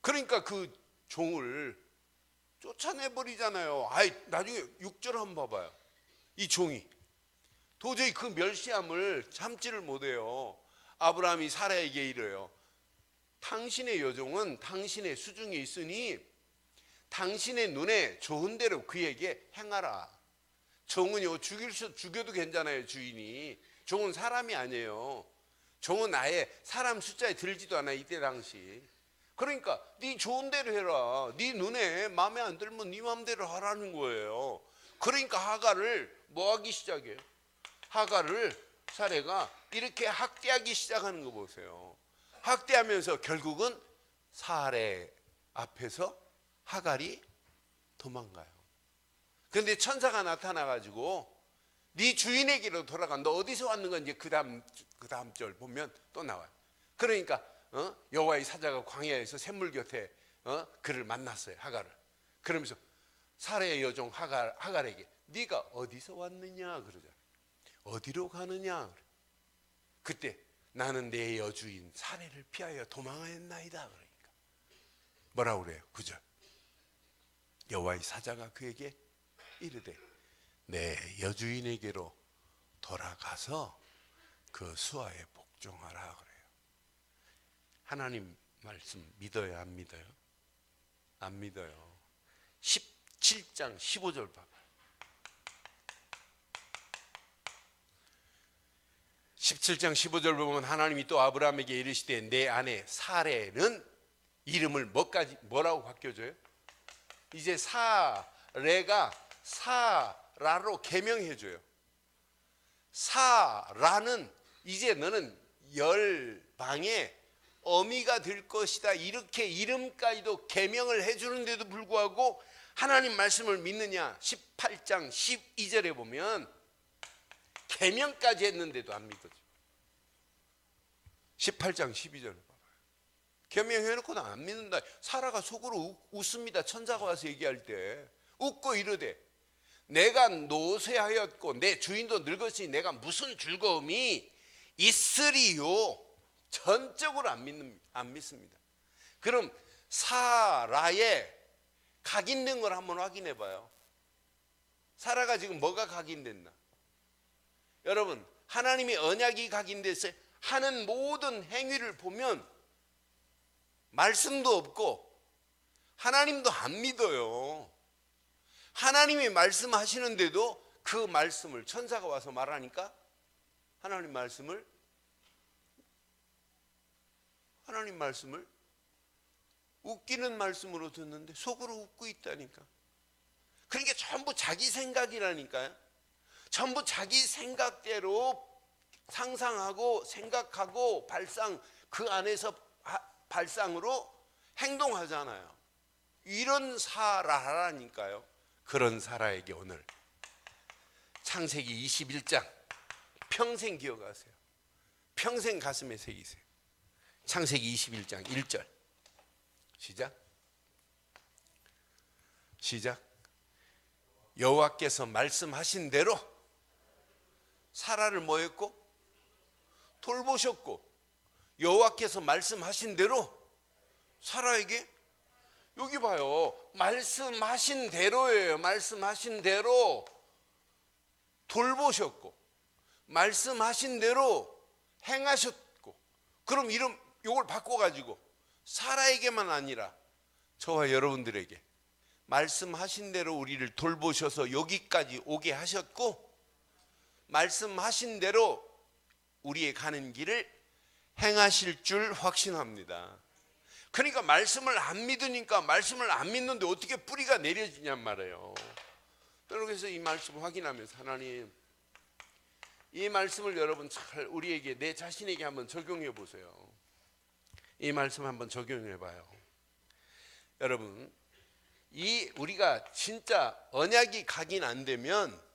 그러니까 그 종을 쫓아내버리잖아요. 아이 나중에 6절 한번 봐봐요. 이 종이 도저히 그 멸시함을 참지를 못해요. 아브라함이 사라에게 이래요. 당신의 여종은 당신의 수중에 있으니 당신의 눈에 좋은 대로 그에게 행하라. 종은요 죽여도 괜찮아요. 주인이. 종은 사람이 아니에요. 종은 아예 사람 숫자에 들지도 않아 이때 당시. 그러니까 네 좋은 대로 해라. 네 눈에 마음에 안 들면 네 마음대로 하라는 거예요. 그러니까 하갈을 뭐 하기 시작해요? 하갈을 사례가 이렇게 학대하기 시작하는 거 보세요. 학대하면서 결국은 사례 앞에서 하갈이 도망가요. 그런데 천사가 나타나가지고 네 주인에게로 돌아가. 너 어디서 왔는 건지 그 다음 절 보면 또 나와요. 그러니까 여호와의 사자가 광야에서 샘물 곁에 그를 만났어요. 하갈을. 그러면서 사례의 여종 하갈에게 네가 어디서 왔느냐 그러잖아요. 어디로 가느냐. 그때 나는 내 여주인 사례를 피하여 도망하였나이다. 그러니까 뭐라고 그래요? 9절. 여호와의 사자가 그에게 이르되 내 여주인에게로 돌아가서 그 수하에 복종하라 그래요. 하나님 말씀 믿어요? 안 믿어요? 안 믿어요. 17장 15절 봐봐요. 17장 15절 보면 하나님이 또 아브라함에게 이르시되 내 아내 사레는 이름을 뭐라고 바뀌어줘요? 이제 사레가 사라로 개명해줘요. 사라는 이제 너는 열방의 어미가 될 것이다, 이렇게 이름까지도 개명을 해주는데도 불구하고 하나님 말씀을 믿느냐? 18장 12절에 보면 개명까지 했는데도 안 믿어져. 18장 12절을 봐봐요. 개명해놓고도 안 믿는다. 사라가 속으로 웃습니다. 천사가 와서 얘기할 때 웃고 이르되 내가 노쇠하였고 내 주인도 늙었으니 내가 무슨 즐거움이 있으리요. 전적으로 안 믿습니다. 그럼 사라의 각인된 걸 한번 확인해 봐요. 사라가 지금 뭐가 각인됐나? 여러분, 하나님의 언약이 각인돼서 하는 모든 행위를 보면 말씀도 없고 하나님도 안 믿어요. 하나님이 말씀하시는데도 그 말씀을 천사가 와서 말하니까 하나님 말씀을 웃기는 말씀으로 듣는데 속으로 웃고 있다니까. 그러니까 전부 자기 생각이라니까요. 전부 자기 생각대로 상상하고 생각하고 그 안에서 발상으로 행동하잖아요. 이런 사라라니까요. 그런 사라에게 오늘 창세기 21장 평생 기억하세요. 평생 가슴에 새기세요. 창세기 21장 1절 시작. 여호와께서 말씀하신 대로 사라를 뭐 했고? 돌보셨고, 여호와께서 말씀하신 대로 사라에게, 여기 봐요, 말씀하신 대로예요. 말씀하신 대로 돌보셨고 말씀하신 대로 행하셨고. 그럼 이걸 바꿔가지고 사라에게만 아니라 저와 여러분들에게 말씀하신 대로 우리를 돌보셔서 여기까지 오게 하셨고, 말씀하신 대로 우리의 가는 길을 행하실 줄 확신합니다. 그러니까 말씀을 안 믿으니까, 말씀을 안 믿는데 어떻게 뿌리가 내려지냔 말이에요. 그래서 이 말씀을 확인하면서 하나님, 이 말씀을 여러분 잘 우리에게, 내 자신에게 한번 적용해 보세요. 이 말씀 한번 적용해 봐요. 여러분, 우리가 진짜 언약이 각인 안 되면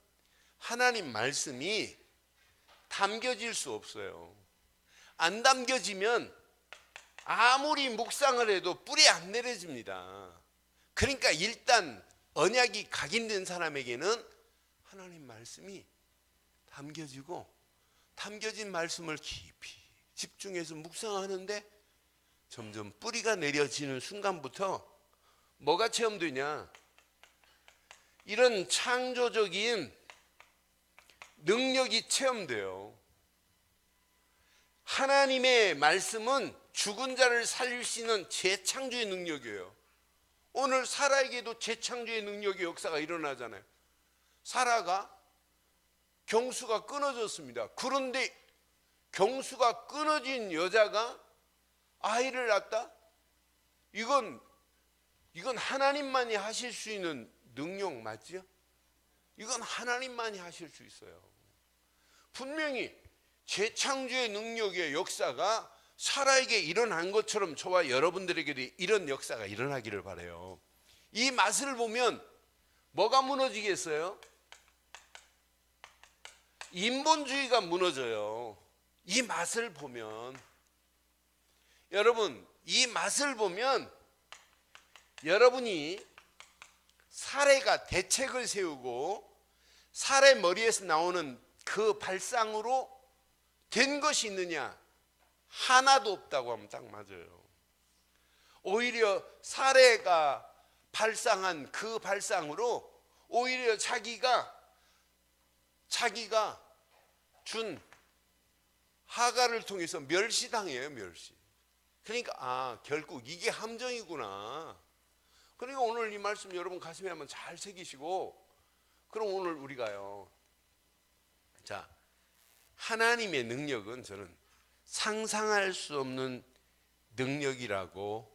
하나님 말씀이 담겨질 수 없어요. 안 담겨지면 아무리 묵상을 해도 뿌리 안 내려집니다. 그러니까 일단 언약이 각인된 사람에게는 하나님 말씀이 담겨지고, 담겨진 말씀을 깊이 집중해서 묵상하는데 점점 뿌리가 내려지는 순간부터 뭐가 체험되냐? 이런 창조적인 능력이 체험돼요. 하나님의 말씀은 죽은 자를 살릴 수 있는 재창조의 능력이에요. 오늘 사라에게도 재창조의 능력의 역사가 일어나잖아요. 사라가 경수가 끊어졌습니다. 그런데 경수가 끊어진 여자가 아이를 낳았다? 이건 하나님만이 하실 수 있는 능력 맞죠? 이건 하나님만이 하실 수 있어요. 분명히 재창조의 능력의 역사가 사라에게 일어난 것처럼 저와 여러분들에게도 이런 역사가 일어나기를 바라요. 이 맛을 보면 뭐가 무너지겠어요? 인본주의가 무너져요. 이 맛을 보면, 여러분, 이 맛을 보면 여러분이 사례가 대책을 세우고 사례 머리에서 나오는 그 발상으로 된 것이 있느냐? 하나도 없다고 하면 딱 맞아요. 오히려 사례가 발상한 그 발상으로 오히려 자기가 준 하가를 통해서 멸시당해요. 멸시. 그러니까 결국 이게 함정이구나. 그러니까 오늘 이 말씀 여러분 가슴에 한번 잘 새기시고, 그럼 오늘 우리가요, 자, 하나님의 능력은 저는 상상할 수 없는 능력이라고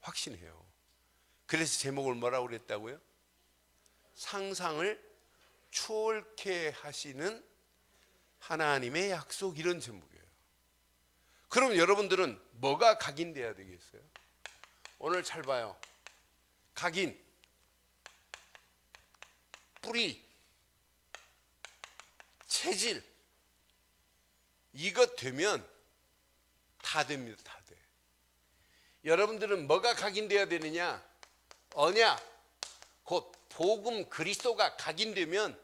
확신해요. 그래서 제목을 뭐라고 그랬다고요? 상상을 초월케 하시는 하나님의 약속, 이런 제목이에요. 그럼 여러분들은 뭐가 각인돼야 되겠어요? 오늘 잘 봐요. 각인, 뿌리, 체질, 이것 되면 다 됩니다. 다 돼. 여러분들은 뭐가 각인돼야 되느냐? 언약, 곧 복음 그리스도가 각인되면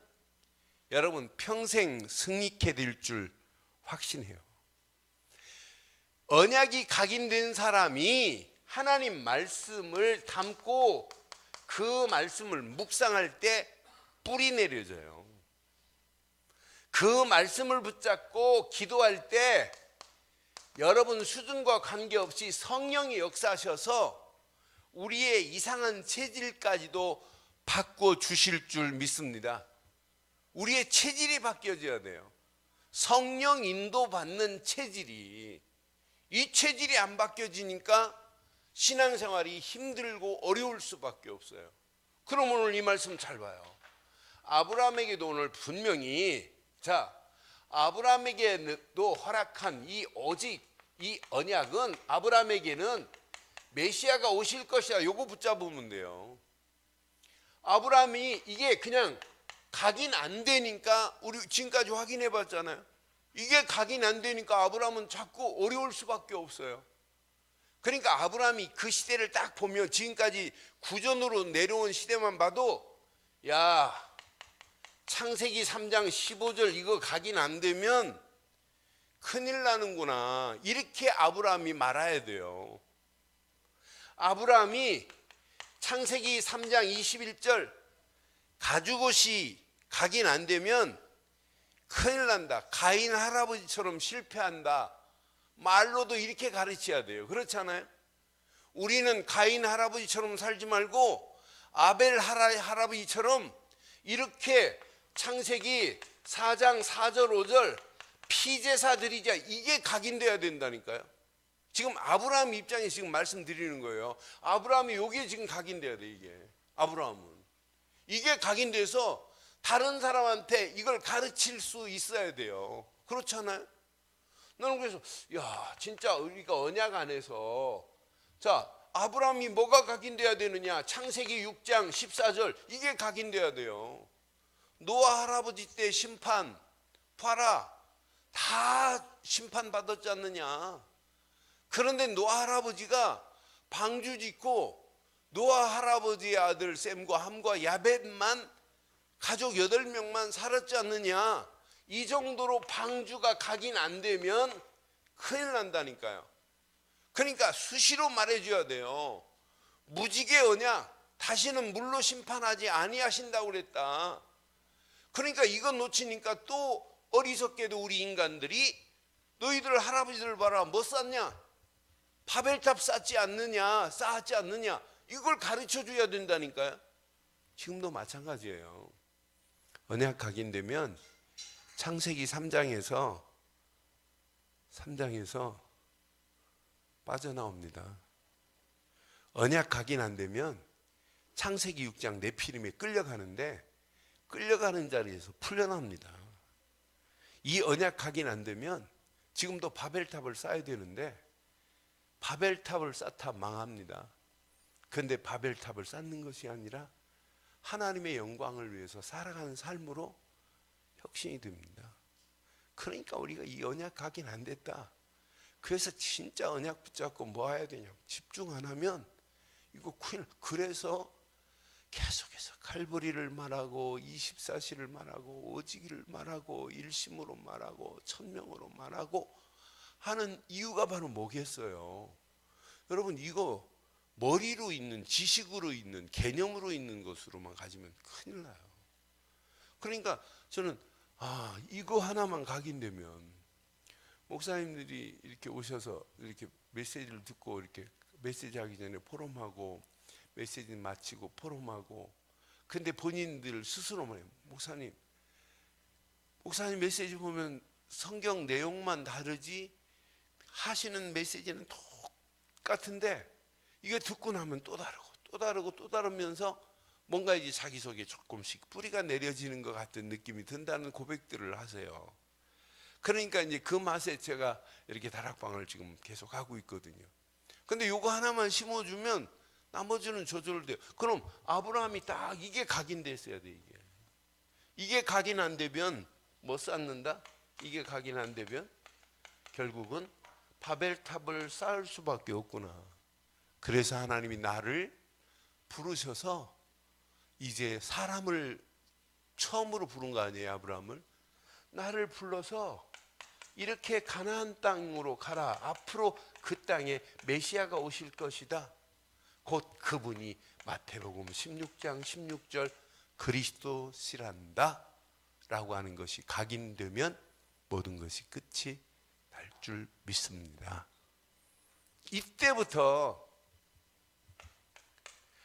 여러분 평생 승리케 될 줄 확신해요. 언약이 각인된 사람이 하나님 말씀을 담고 그 말씀을 묵상할 때 뿌리 내려져요. 그 말씀을 붙잡고 기도할 때 여러분 수준과 관계없이 성령이 역사하셔서 우리의 이상한 체질까지도 바꿔주실 줄 믿습니다. 우리의 체질이 바뀌어져야 돼요. 성령 인도받는 체질이, 이 체질이 안 바뀌어지니까 신앙생활이 힘들고 어려울 수밖에 없어요. 그럼 오늘 이 말씀 잘 봐요. 아브라함에게도 오늘 분명히, 자, 아브라함에게도 허락한 이 오직 이 언약은 아브라함에게는 메시아가 오실 것이야, 요거 붙잡으면 돼요. 아브라함이 이게 그냥 각인 안 되니까, 우리 지금까지 확인해 봤잖아요. 이게 각인 안 되니까 아브라함은 자꾸 어려울 수밖에 없어요. 그러니까 아브라함이 그 시대를 딱 보면, 지금까지 구전으로 내려온 시대만 봐도, 야, 창세기 3장 15절 이거 각인 안 되면 큰일 나는구나, 이렇게 아브라함이 말아야 돼요. 아브라함이 창세기 3장 21절 가죽옷이 각인 안 되면 큰일 난다, 가인 할아버지처럼 실패한다, 말로도 이렇게 가르쳐야 돼요. 그렇잖아요? 우리는 가인 할아버지처럼 살지 말고 아벨 할아버지처럼 이렇게 창세기 4장 4절 5절 피제사 드리자, 이게 각인돼야 된다니까요. 지금 아브라함 입장에 지금 말씀드리는 거예요. 아브라함이 여기에 지금 각인돼야 돼. 이게 아브라함은 이게 각인돼서 다른 사람한테 이걸 가르칠 수 있어야 돼요. 그렇잖아요? 나는 그래서 야, 진짜 우리가 언약 안에서, 자, 아브라함이 뭐가 각인돼야 되느냐? 창세기 6장 14절 이게 각인돼야 돼요. 노아 할아버지 때 심판 봐라, 다 심판받았지 않느냐? 그런데 노아 할아버지가 방주 짓고 노아 할아버지의 아들 셈과 함과 야벳만, 가족 8명만 살았지 않느냐? 이 정도로 방주가 각인 안 되면 큰일 난다니까요. 그러니까 수시로 말해줘야 돼요. 무지개 언약, 다시는 물로 심판하지 아니하신다고 그랬다. 그러니까 이거 놓치니까 또 어리석게도 우리 인간들이 너희들 할아버지들 봐라, 뭐 쌓냐? 바벨탑 쌓지 않느냐, 쌓았지 않느냐, 이걸 가르쳐 줘야 된다니까요. 지금도 마찬가지예요. 언약 각인되면 창세기 3장에서 빠져나옵니다. 언약 각인 안 되면 창세기 6장 네피림에 끌려가는데, 끌려가는 자리에서 풀려납니다. 이 언약 각인 안 되면 지금도 바벨탑을 쌓아야 되는데 바벨탑을 쌓다 망합니다. 그런데 바벨탑을 쌓는 것이 아니라 하나님의 영광을 위해서 살아가는 삶으로 혁신이 됩니다. 그러니까 우리가 이 언약 각인 안 됐다, 그래서 진짜 언약 붙잡고 뭐 해야 되냐, 집중 안 하면 이거 큰일. 그래서 계속해서 칼보리를 말하고 24시를 말하고 오지기를 말하고 일심으로 말하고 천명으로 말하고 하는 이유가 바로 뭐겠어요? 여러분, 이거 머리로 있는, 지식으로 있는, 개념으로 있는 것으로만 가지면 큰일 나요. 그러니까 저는 이거 하나만 각인되면, 목사님들이 이렇게 오셔서 이렇게 메시지를 듣고, 이렇게 메시지 하기 전에 포럼하고, 메시지 마치고 포럼하고, 근데 본인들 스스로 말해요. 목사님 메시지 보면 성경 내용만 다르지 하시는 메시지는 똑같은데 이게 듣고 나면 또 다르고 또 다르고 또 다르면서 뭔가 이제 자기 속에 조금씩 뿌리가 내려지는 것 같은 느낌이 든다는 고백들을 하세요. 그러니까 이제 그 맛에 제가 이렇게 다락방을 지금 계속 하고 있거든요. 근데 요거 하나만 심어주면 나머지는 저절로 돼요. 그럼 아브라함이 딱 이게 각인됐어야 돼. 이게 각인 안 되면 뭐 쌓는다? 이게 각인 안 되면 결국은 바벨탑을 쌓을 수밖에 없구나. 그래서 하나님이 나를 부르셔서 이제 사람을 처음으로 부른 거 아니에요, 아브라함을? 나를 불러서 이렇게 가나안 땅으로 가라. 앞으로 그 땅에 메시아가 오실 것이다. 곧 그분이 마태복음 16장 16절 그리스도시란다 라고 하는 것이 각인되면 모든 것이 끝이 날 줄 믿습니다. 이때부터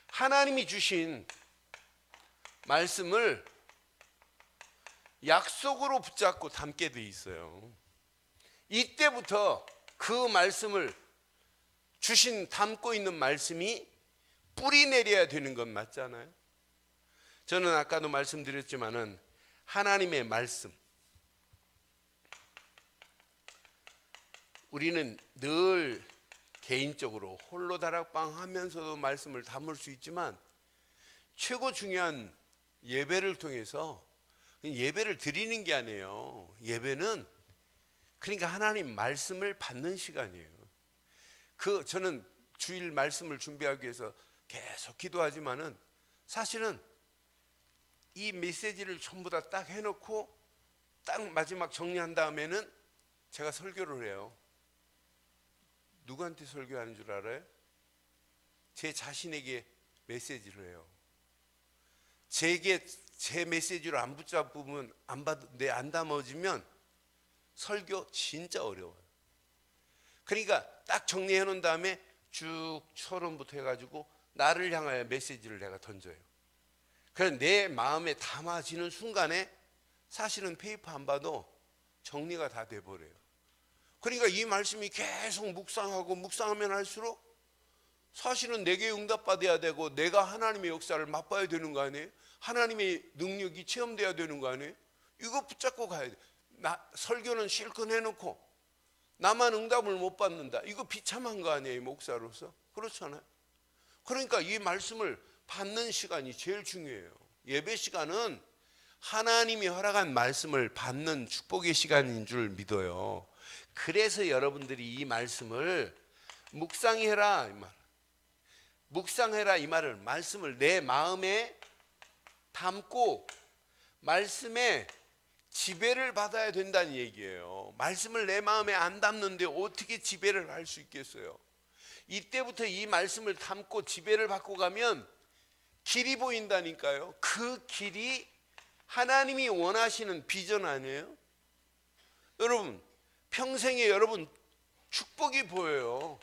하나님이 주신 말씀을 약속으로 붙잡고 담게 돼 있어요. 이때부터 그 말씀을 주신 담고 있는 말씀이 뿌리 내려야 되는 건 맞잖아요. 저는 아까도 말씀드렸지만은 하나님의 말씀, 우리는 늘 개인적으로 홀로 다락방 하면서도 말씀을 담을 수 있지만 최고 중요한 예배를 통해서 예배를 드리는 게 아니에요. 예배는 그러니까 하나님 말씀을 받는 시간이에요. 저는 주일 말씀을 준비하기 위해서 계속 기도하지만은 사실은 이 메시지를 전부 다 딱 해놓고 딱 마지막 정리한 다음에는 제가 설교를 해요. 누구한테 설교하는 줄 알아요? 제 자신에게 메시지를 해요. 제게 제 메시지를 안 붙잡으면 안 담아지면 설교 진짜 어려워요. 그러니까 딱 정리해 놓은 다음에 쭉 서론부터 해가지고 나를 향하여 메시지를 내가 던져요. 그래서 내 마음에 담아지는 순간에 사실은 페이퍼 안 봐도 정리가 다 돼버려요. 그러니까 이 말씀이 계속 묵상하면 할수록 사실은 내게 응답받아야 되고 내가 하나님의 역사를 맛봐야 되는 거 아니에요? 하나님의 능력이 체험돼야 되는 거 아니에요? 이거 붙잡고 가야 돼. 설교는 실컷 해놓고 나만 응답을 못 받는다. 이거 비참한 거 아니에요, 목사로서? 그렇잖아요. 그러니까 이 말씀을 받는 시간이 제일 중요해요. 예배 시간은 하나님이 허락한 말씀을 받는 축복의 시간인 줄 믿어요. 그래서 여러분들이 이 말씀을 묵상해라 이 말. 묵상해라 이 말을 말씀을 내 마음에 담고 말씀에 지배를 받아야 된다는 얘기예요. 말씀을 내 마음에 안 담는데 어떻게 지배를 할 수 있겠어요? 이때부터 이 말씀을 담고 지배를 받고 가면 길이 보인다니까요. 그 길이 하나님이 원하시는 비전 아니에요? 여러분 평생에 여러분 축복이 보여요.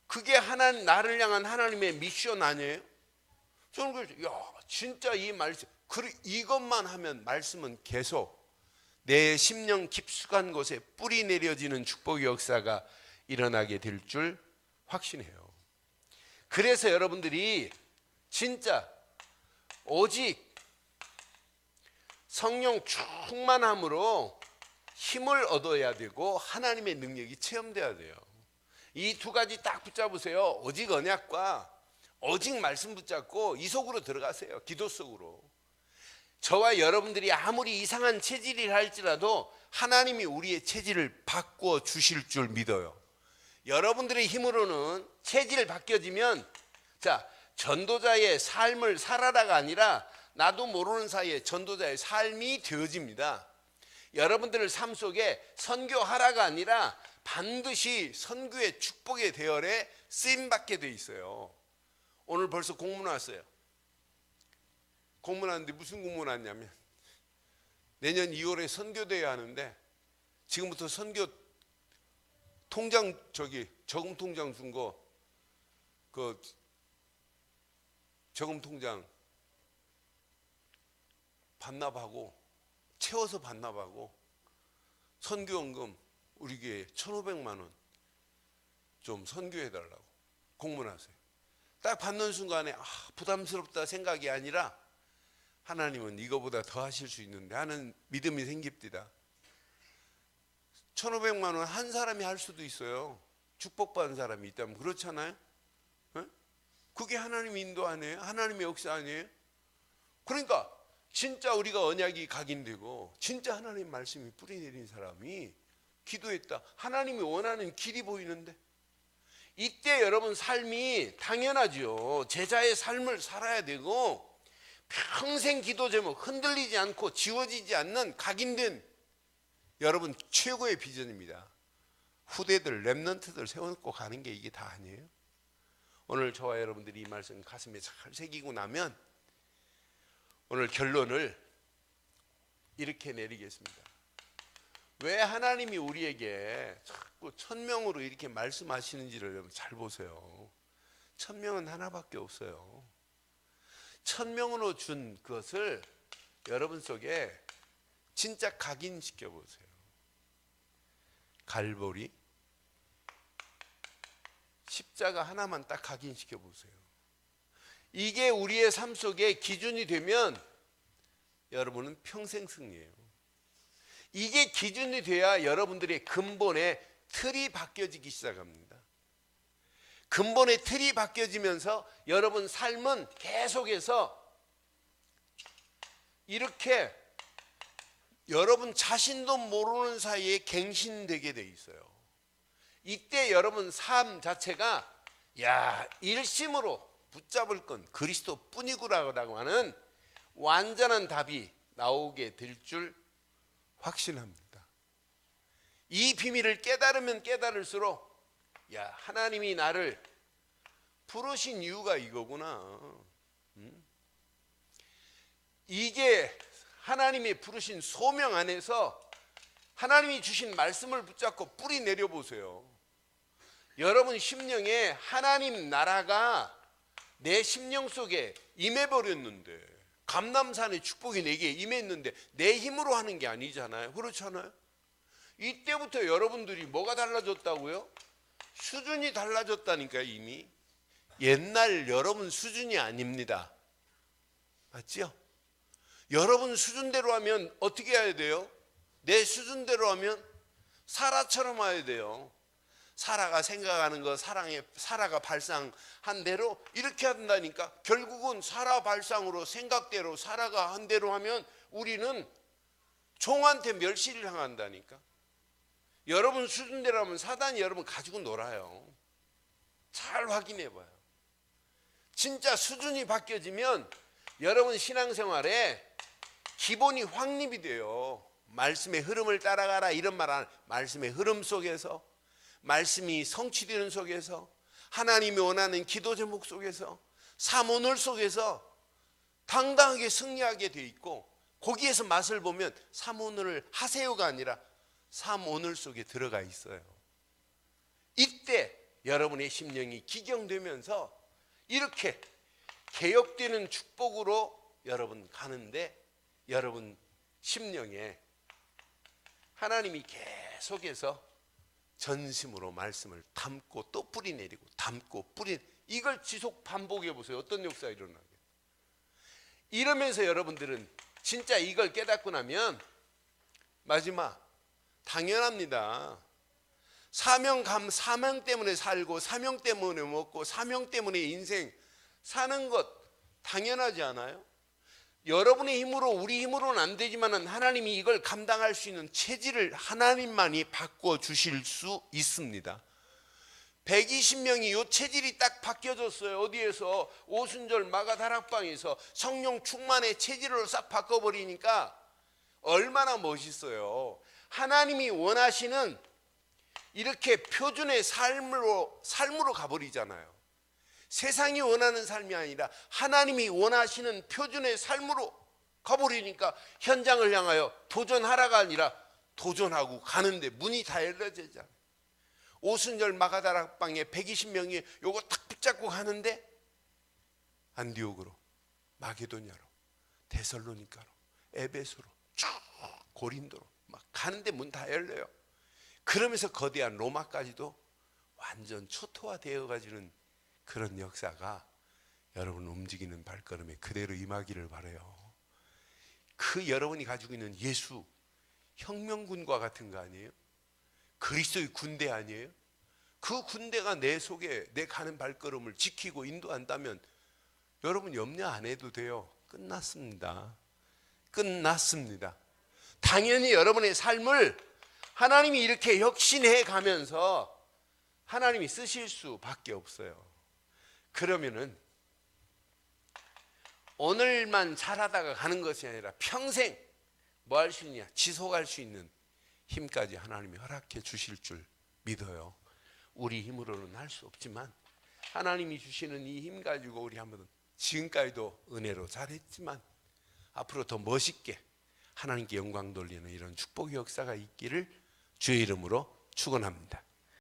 그게 나를 향한 하나님의 미션 아니에요? 저는 그래서 진짜 이 말씀 이것만 하면 말씀은 계속 내 심령 깊숙한 곳에 뿌리 내려지는 축복의 역사가 일어나게 될 줄 확신해요. 그래서 여러분들이 진짜 오직 성령 충만함으로 힘을 얻어야 되고 하나님의 능력이 체험돼야 돼요. 이 두 가지 딱 붙잡으세요. 오직 언약과 오직 말씀 붙잡고 이 속으로 들어가세요. 기도 속으로. 저와 여러분들이 아무리 이상한 체질이라 할지라도 하나님이 우리의 체질을 바꾸어 주실 줄 믿어요. 여러분들의 힘으로는 체질이 바뀌어지면 전도자의 삶을 살아라가 아니라 나도 모르는 사이에 전도자의 삶이 되어집니다. 여러분들의 삶 속에 선교하라가 아니라 반드시 선교의 축복의 대열에 쓰임받게 돼 있어요. 오늘 벌써 공문 왔어요. 공문 왔는데 무슨 공문 왔냐면 내년 2월에 선교대회 하는데 지금부터 선교 통장 저금 통장 준 거 그 저금 통장 반납하고 채워서 반납하고 선교원금 우리 교회 1,500만 원 좀 선교해달라고 공문하세요. 딱 받는 순간에 부담스럽다 생각이 아니라 하나님은 이거보다 더 하실 수 있는데 하는 믿음이 생깁니다. 1,500만 원 한 사람이 할 수도 있어요. 축복받은 사람이 있다면. 그렇잖아요. 그게 하나님의 인도 아니에요? 하나님의 역사 아니에요? 그러니까 진짜 우리가 언약이 각인되고 진짜 하나님 말씀이 뿌리내린 사람이 기도했다. 하나님이 원하는 길이 보이는데, 이때 여러분 삶이 당연하죠. 제자의 삶을 살아야 되고 평생 기도 제목 흔들리지 않고 지워지지 않는 각인된 여러분 최고의 비전입니다. 후대들 렘넌트들 세워놓고 가는 게 이게 다 아니에요? 오늘 저와 여러분들이 이 말씀 가슴에 잘 새기고 나면 오늘 결론을 이렇게 내리겠습니다. 왜 하나님이 우리에게 자꾸 1,000명으로 이렇게 말씀하시는지를 여러분 잘 보세요. 1,000명은 하나밖에 없어요. 1,000명으로 준 그것을 여러분 속에 진짜 각인시켜 보세요. 갈보리 십자가 하나만 딱 각인시켜 보세요. 이게 우리의 삶 속에 기준이 되면 여러분은 평생 승리예요. 이게 기준이 돼야 여러분들의 근본의 틀이 바뀌어지기 시작합니다. 근본의 틀이 바뀌어지면서 여러분 삶은 계속해서 이렇게 여러분 자신도 모르는 사이에 갱신되게 돼 있어요. 이때 여러분 삶 자체가 일심으로 붙잡을 건 그리스도뿐이구라고 하는 완전한 답이 나오게 될 줄 확신합니다. 이 비밀을 깨달으면 깨달을수록 하나님이 나를 부르신 이유가 이거구나. 이게 하나님이 부르신 소명 안에서 하나님이 주신 말씀을 붙잡고 뿌리 내려보세요. 여러분 심령에 하나님 나라가 내 심령 속에 임해버렸는데, 감람산의 축복이 내게 임했는데 내 힘으로 하는 게 아니잖아요. 그렇잖아요. 이때부터 여러분들이 뭐가 달라졌다고요? 수준이 달라졌다니까요. 이미 옛날 여러분 수준이 아닙니다. 맞죠? 여러분 수준대로 하면 어떻게 해야 돼요? 내 수준대로 하면 사라처럼 해야 돼요. 사라가 생각하는 거 사라가 발상한 대로 이렇게 한다니까. 결국은 사라 발상으로 생각대로 사라가 한 대로 하면 우리는 종한테 멸시를 당한다니까. 여러분 수준대로 하면 사단이 여러분 가지고 놀아요. 잘 확인해 봐요. 진짜 수준이 바뀌어지면 여러분 신앙생활에 기본이 확립이 돼요. 말씀의 흐름을 따라가라 이런 말 안, 말씀의 흐름 속에서, 말씀이 성취되는 속에서, 하나님이 원하는 기도 제목 속에서, 삼오늘 속에서 당당하게 승리하게 돼 있고, 거기에서 맛을 보면 삼오늘을 하세요가 아니라 삼오늘 속에 들어가 있어요. 이때 여러분의 심령이 기경되면서 이렇게 개혁되는 축복으로 여러분 가는데, 여러분 심령에 하나님이 계속해서 전심으로 말씀을 담고 또 뿌리 내리고 담고 뿌리, 이걸 지속 반복해 보세요. 어떤 역사가 일어나게. 이러면서 여러분들은 진짜 이걸 깨닫고 나면 마지막 당연합니다. 사명 때문에 살고 사명 때문에 먹고 사명 때문에 인생 사는 것 당연하지 않아요? 여러분의 힘으로, 우리 힘으로는 안 되지만 하나님이 이걸 감당할 수 있는 체질을 하나님만이 바꿔주실 수 있습니다. 120명이 이 체질이 딱 바뀌어졌어요. 어디에서? 오순절 마가다락방에서 성령 충만의 체질로 싹 바꿔버리니까 얼마나 멋있어요. 하나님이 원하시는 이렇게 표준의 삶으로 가버리잖아요. 세상이 원하는 삶이 아니라 하나님이 원하시는 표준의 삶으로 가버리니까 현장을 향하여 도전하라가 아니라 도전하고 가는데 문이 다 열려지잖아요. 오순절 마가다락방에 120명이 요거 딱 붙잡고 가는데 안디옥으로, 마게도냐로, 데살로니가로, 에베소로 쭉 고린도로 막 가는데 문 다 열려요. 그러면서 거대한 로마까지도 완전 초토화되어 가지는 그런 역사가 여러분 움직이는 발걸음에 그대로 임하기를 바라요. 그 여러분이 가지고 있는 예수 혁명군과 같은 거 아니에요? 그리스도의 군대 아니에요? 그 군대가 내 속에 내 가는 발걸음을 지키고 인도한다면 여러분 염려 안 해도 돼요. 끝났습니다. 끝났습니다. 당연히 여러분의 삶을 하나님이 이렇게 혁신해 가면서 하나님이 쓰실 수밖에 없어요. 그러면은 오늘만 잘하다가 가는 것이 아니라 평생 뭐 할 수 있냐? 지속할 수 있는 힘까지 하나님이 허락해 주실 줄 믿어요. 우리 힘으로는 할 수 없지만 하나님이 주시는 이 힘 가지고 우리 한번 지금까지도 은혜로 잘했지만 앞으로 더 멋있게 하나님께 영광 돌리는 이런 축복의 역사가 있기를 주의 이름으로 축원합니다.